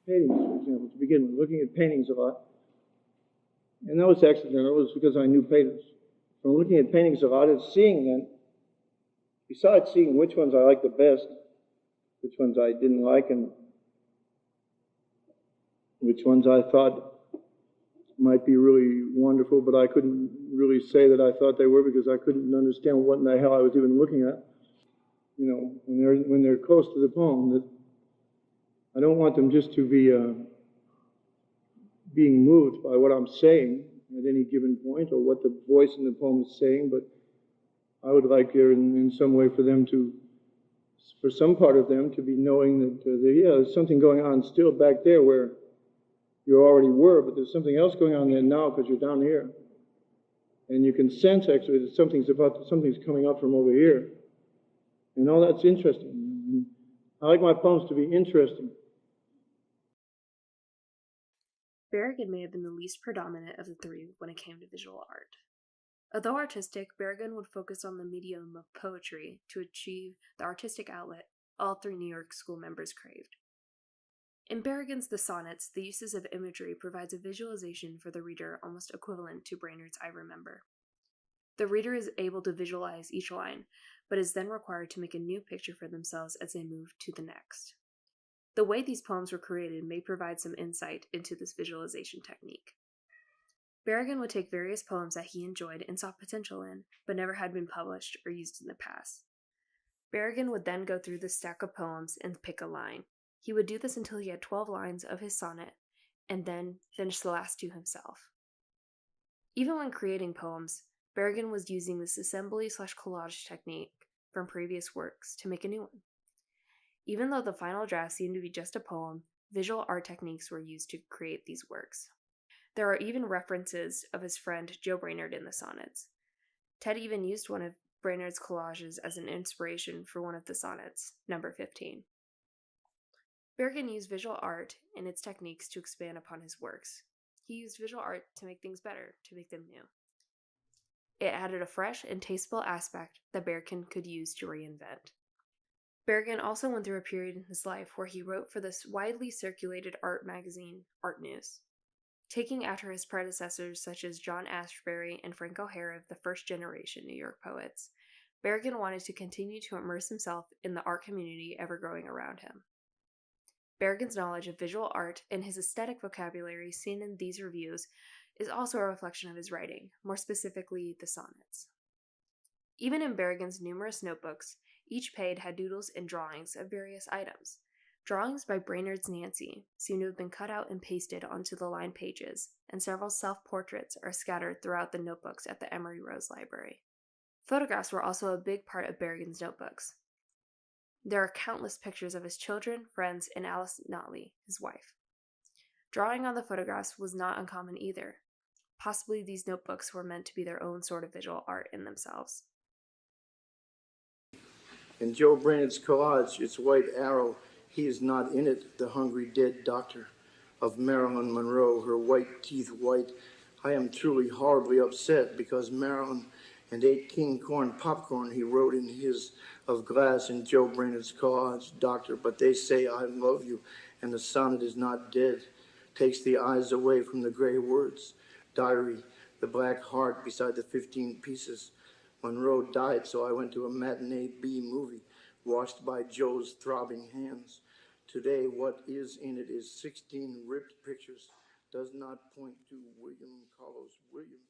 paintings, for example, to begin with, looking at paintings a lot. And that was accidental. It was because I knew painters. From looking at paintings a lot and seeing them, besides seeing which ones I liked the best, which ones I didn't like, and which ones I thought might be really wonderful, but I couldn't really say that I thought they were because I couldn't understand what in the hell I was even looking at. You know, when they're close to the poem, that I don't want them just to be being moved by what I'm saying at any given point or what the voice in the poem is saying, but I would like there in some way for them to, for some part of them to be knowing that, there's something going on still back there where you already were, but there's something else going on there now because you're down here. And you can sense actually that something's coming up from over here. And all that's interesting. And I like my poems to be interesting. Berrigan may have been the least predominant of the three when it came to visual art. Although artistic, Berrigan would focus on the medium of poetry to achieve the artistic outlet all three New York School members craved. In Berrigan's The Sonnets, the uses of imagery provides a visualization for the reader almost equivalent to Brainerd's I Remember. The reader is able to visualize each line, but is then required to make a new picture for themselves as they move to the next. The way these poems were created may provide some insight into this visualization technique. Berrigan would take various poems that he enjoyed and saw potential in, but never had been published or used in the past. Berrigan would then go through the stack of poems and pick a line. He would do this until he had 12 lines of his sonnet, and then finish the last two himself. Even when creating poems, Berrigan was using this assembly/collage technique from previous works to make a new one. Even though the final draft seemed to be just a poem, visual art techniques were used to create these works. There are even references of his friend Joe Brainerd in the sonnets. Ted even used one of Brainerd's collages as an inspiration for one of the sonnets, number 15. Berrigan used visual art and its techniques to expand upon his works. He used visual art to make things better, to make them new. It added a fresh and tasteful aspect that Berrigan could use to reinvent. Berrigan also went through a period in his life where he wrote for this widely circulated art magazine, Art News. Taking after his predecessors such as John Ashbery and Frank O'Hara, the first-generation New York poets, Berrigan wanted to continue to immerse himself in the art community ever growing around him. Berrigan's knowledge of visual art and his aesthetic vocabulary seen in these reviews is also a reflection of his writing, more specifically the sonnets. Even in Berrigan's numerous notebooks, each page had doodles and drawings of various items. Drawings by Brainerd's Nancy seem to have been cut out and pasted onto the lined pages, and several self-portraits are scattered throughout the notebooks at the Emory Rose Library. Photographs were also a big part of Berrigan's notebooks. There are countless pictures of his children, friends, and Alice Notley, his wife. Drawing on the photographs was not uncommon either. Possibly these notebooks were meant to be their own sort of visual art in themselves. In Joe Brainerd's collage, its white arrow, he is not in it, the hungry dead doctor of Marilyn Monroe, her white teeth white. I am truly horribly upset because Marilyn and ate king corn popcorn, he wrote in his of glass in Joe Brainerd's collage, doctor, but they say I love you, and the sonnet is not dead. Takes the eyes away from the gray words. Diary, the black heart beside the 15 pieces. Monroe died, so I went to a matinee B movie, watched by Joe's throbbing hands. Today, what is in it is 16 ripped pictures, does not point to William Carlos Williams.